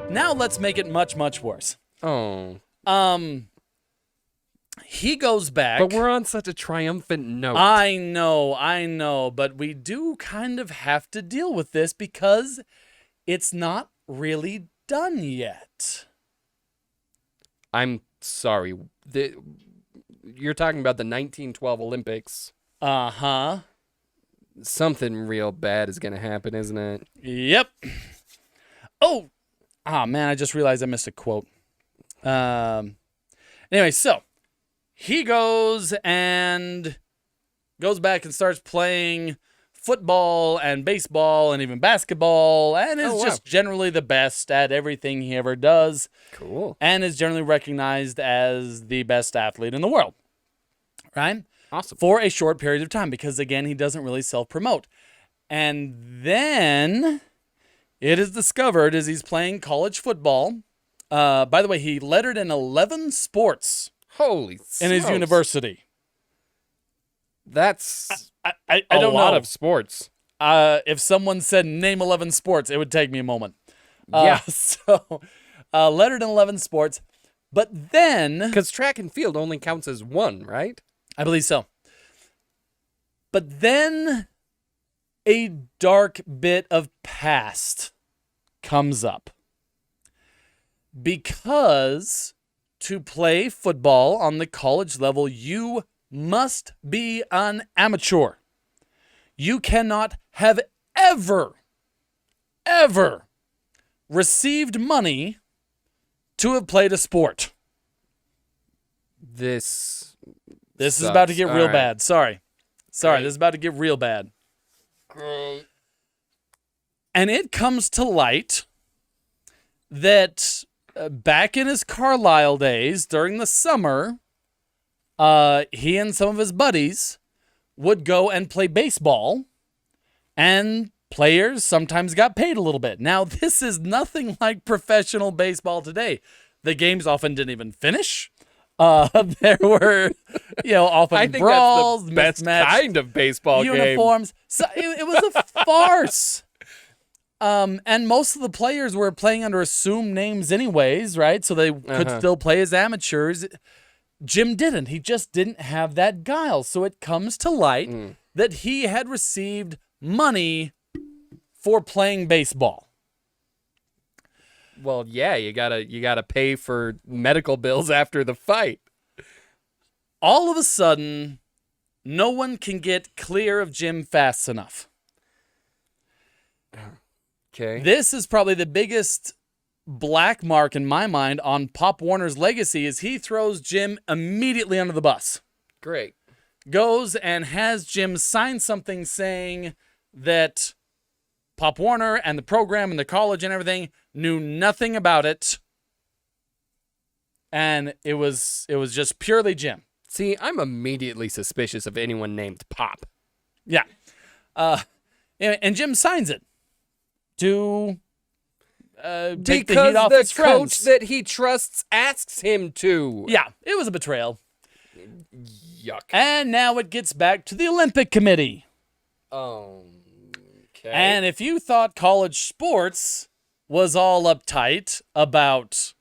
Now let's make it much, much worse. Oh. He goes back. But we're on such a triumphant note. I know, but we do kind of have to deal with this because it's not really done yet. I'm sorry. You're talking about the 1912 Olympics. Uh-huh. Something real bad is going to happen, isn't it? Yep. Oh, man, I just realized I missed a quote. Anyway, so he goes back and starts playing football and baseball and even basketball and is just generally the best at everything he ever does. Cool. And is generally recognized as the best athlete in the world. Right? Awesome. For a short period of time because, again, he doesn't really self-promote. And then it is discovered as he's playing college football. By the way, he lettered in 11 sports. Holy in his smokes. University. That's I don't know. a lot of sports. If someone said name 11 sports, it would take me a moment. Yeah. So, lettered in 11 sports. But then... Because track and field only counts as one, right? I believe so. But then a dark bit of past comes up. Because to play football on the college level, you must be an amateur. You cannot have ever received money to have played a sport. This is about to get real bad. Sorry, Great. this is about to get real bad. Great. And it comes to light that back in his Carlisle days, during the summer, he and some of his buddies would go and play baseball, and players sometimes got paid a little bit. Now, this is nothing like professional baseball today. The games often didn't even finish. There were, often brawls, that's the best kind of baseball uniforms. So it was a farce. And most of the players were playing under assumed names anyways, right? So they could still play as amateurs. Jim didn't. He just didn't have that guile. So it comes to light that he had received money for playing baseball. Well, yeah, you gotta pay for medical bills after the fight. All of a sudden, no one can get clear of Jim fast enough. Okay. This is probably the biggest black mark in my mind on Pop Warner's legacy is he throws Jim immediately under the bus. Great. Goes and has Jim sign something saying that Pop Warner and the program and the college and everything knew nothing about it. And it was just purely Jim. See, I'm immediately suspicious of anyone named Pop. Yeah. And Jim signs it to take the heat off his friends. Because the coach that he trusts asks him to. Yeah, it was a betrayal. Yuck. And now it gets back to the Olympic Committee. Okay. And if you thought college sports was all uptight about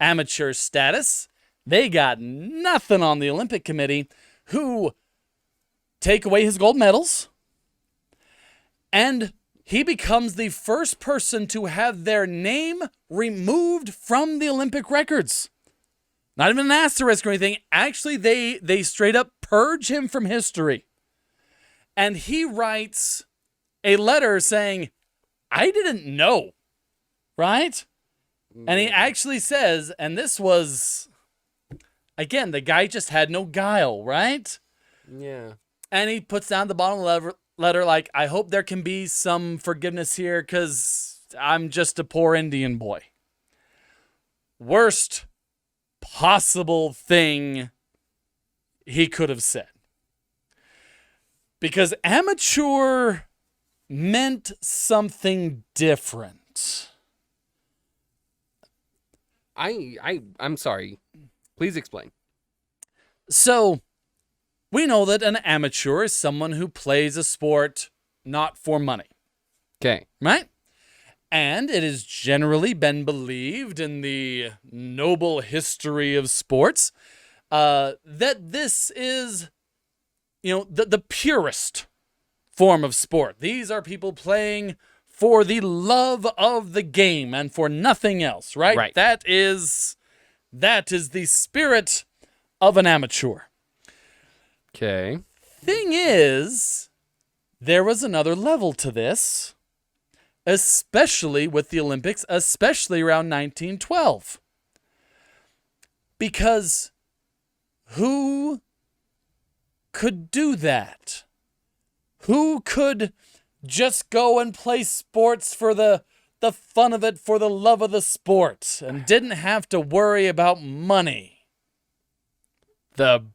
amateur status, they got nothing on the Olympic Committee, who take away his gold medals, and he becomes the first person to have their name removed from the Olympic records. Not even an asterisk or anything. Actually, they straight up purge him from history. And he writes a letter saying, I didn't know, right? And he actually says, and this was, again, the guy just had no guile, right? Yeah. And he puts down the bottom of the letter like, I hope there can be some forgiveness here because I'm just a poor Indian boy. Worst possible thing he could have said. Because amateur meant something different. I'm sorry. Please explain. So, we know that an amateur is someone who plays a sport not for money. Okay. Right? And it has generally been believed in the noble history of sports that this is, the purest form of sport. These are people playing for the love of the game and for nothing else, right? Right. That is the spirit of an amateur. Okay. Thing is, there was another level to this, especially with the Olympics, especially around 1912. Because who could do that? Who could just go and play sports for the fun of it, for the love of the sport, and didn't have to worry about money? The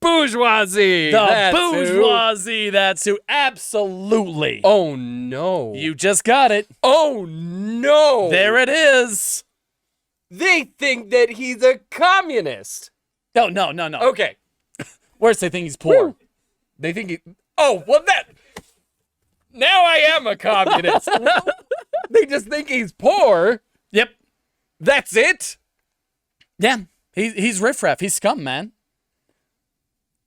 bourgeoisie. That's who. Absolutely. Oh, no. You just got it. Oh, no. There it is. They think that he's a communist. No. Okay. Worse, they think he's poor. Woo. They think he... Oh, well, now I am a communist. They just think he's poor. Yep. That's it? Yeah. He's riffraff. He's scum, man.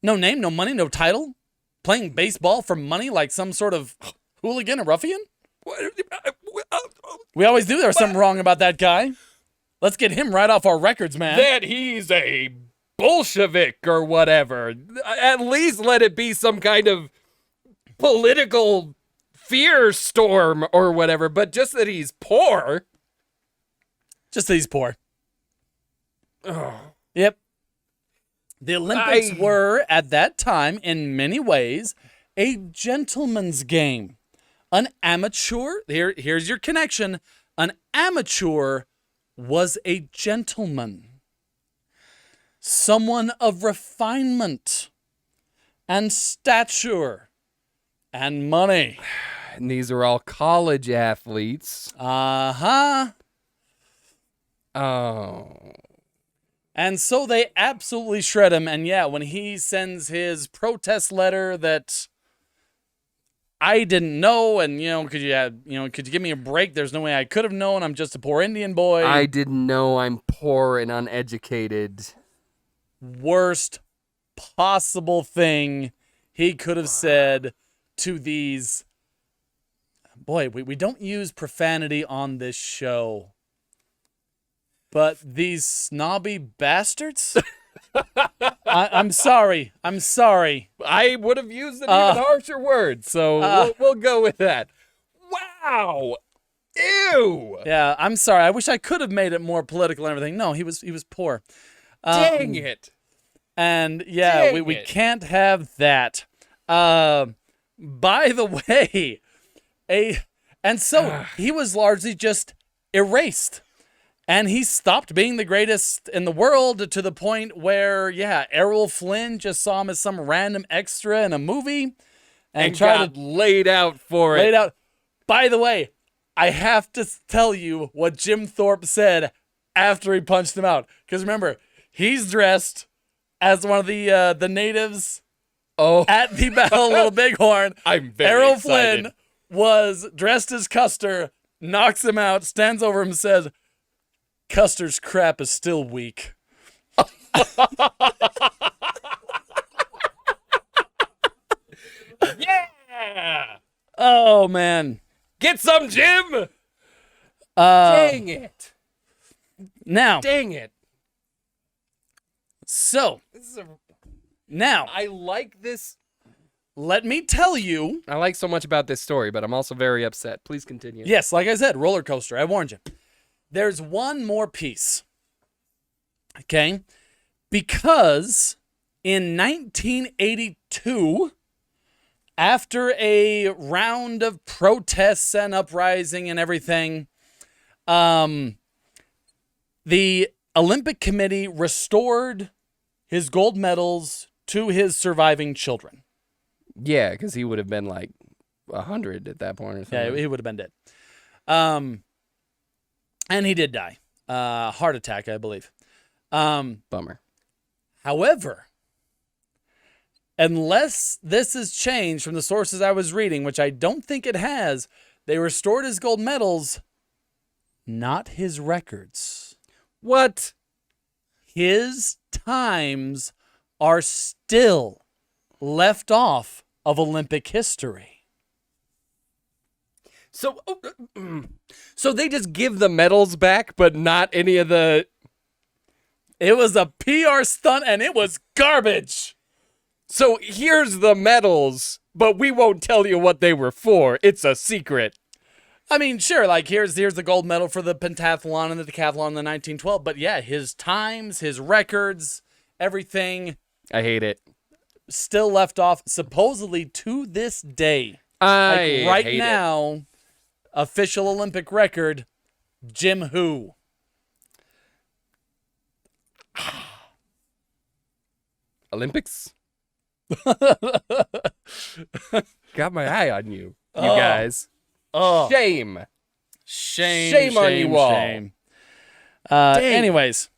No name, no money, no title. Playing baseball for money like some sort of hooligan or ruffian? We always do. There's something wrong about that guy. Let's get him right off our records, man. That he's a Bolshevik or whatever. At least let it be some kind of political fear storm or whatever. But just that he's poor. Just that he's poor. Oh. Yep. The Olympics were, at that time, in many ways, a gentleman's game. An amateur, here's your connection, an amateur was a gentleman. Someone of refinement and stature and money. And these are all college athletes. Uh-huh. Oh. And so they absolutely shred him. And yeah, when he sends his protest letter that I didn't know, and could you give me a break? There's no way I could have known. I'm just a poor Indian boy. I didn't know I'm poor and uneducated. Worst possible thing he could have said to these. Boy, we don't use profanity on this show. But these snobby bastards? I'm sorry. I would have used an even harsher word, so we'll go with that. Wow. Ew. Yeah, I'm sorry. I wish I could have made it more political and everything. No, he was poor. Dang it. And yeah, Dang we it. can't have that. By the way, and so he was largely just erased. And he stopped being the greatest in the world to the point where, Errol Flynn just saw him as some random extra in a movie and tried got laid out for lay it. it out. By the way, I have to tell you what Jim Thorpe said after he punched him out. Because remember, he's dressed as one of the natives at the Battle of Little Bighorn. I'm very Errol excited. Flynn was dressed as Custer, knocks him out, stands over him and says, Custer's crap is still weak. Yeah! Oh, man. Get some, Jim! Dang it. Now, Dang it. so, now, I like this. let me tell you. I like so much about this story, but I'm also very upset. Please continue. Yes, like I said, roller coaster. I warned you. There's one more piece. Okay? Because in 1982, after a round of protests and uprising and everything, the Olympic Committee restored his gold medals to his surviving children. Yeah, because he would have been like 100 at that point or something. Yeah, he would have been dead. And he did die. Heart attack, I believe. Bummer. However, unless this has changed from the sources I was reading, which I don't think it has, they restored his gold medals not his records. What? His times are still left off of Olympic history. So, so they just give the medals back, but not any of the. It was a PR stunt, and it was garbage. So here's the medals, but we won't tell you what they were for. It's a secret. I mean, sure, like here's the gold medal for the pentathlon and the decathlon in the 1912, but yeah, his times, his records, everything I hate it. still left off, supposedly to this day. I Like right hate now, official Olympic record, Jim Who. Olympics? Got my eye on you, you Oh. guys. Oh, Shame. shame on you all. shame. Dang. Anyways,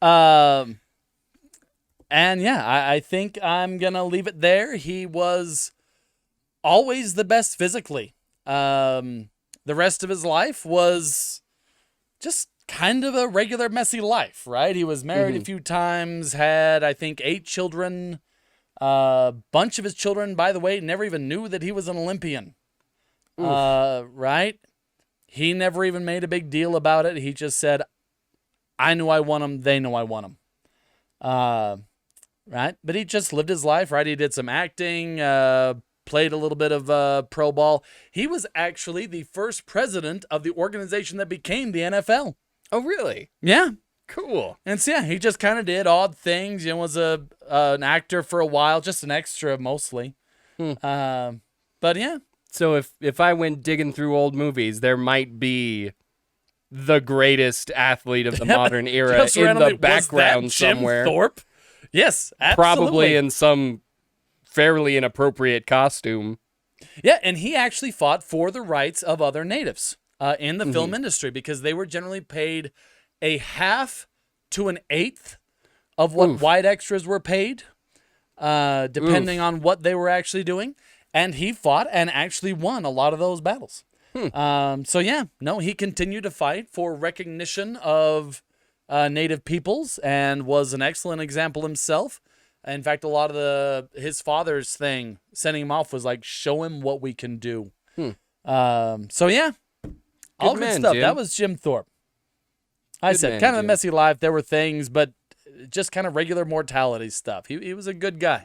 and yeah, I think I'm gonna leave it there. He was always the best physically. The rest of his life was just kind of a regular messy life, right? He was married a few times, had I think 8 children. Bunch of his children, by the way, never even knew that he was an Olympian. Right? He never even made a big deal about it. He just said, I knew I won them. They know I won them. Right? But he just lived his life, right? He did some acting, played a little bit of pro ball. He was actually the first president of the organization that became the NFL. Oh, really? Yeah. Cool. And so, yeah, he just kind of did odd things. You know, was an actor for a while, just an extra mostly. But yeah. So if I went digging through old movies, there might be the greatest athlete of the modern era Just in randomly, the background was that Jim somewhere. Thorpe? Yes, absolutely. Probably in some fairly inappropriate costume. Yeah, and he actually fought for the rights of other natives in the film industry because they were generally paid a half to an eighth of what white extras were paid, depending on what they were actually doing. And he fought and actually won a lot of those battles. So yeah, no, he continued to fight for recognition of native peoples and was an excellent example himself. In fact, a lot of his father's thing, sending him off, was like, show him what we can do. So yeah, all good man, stuff. Jim. That was Jim Thorpe. I Good said, man, kind of a Jim. messy life. There were things, but just kind of regular mortality stuff. He was a good guy.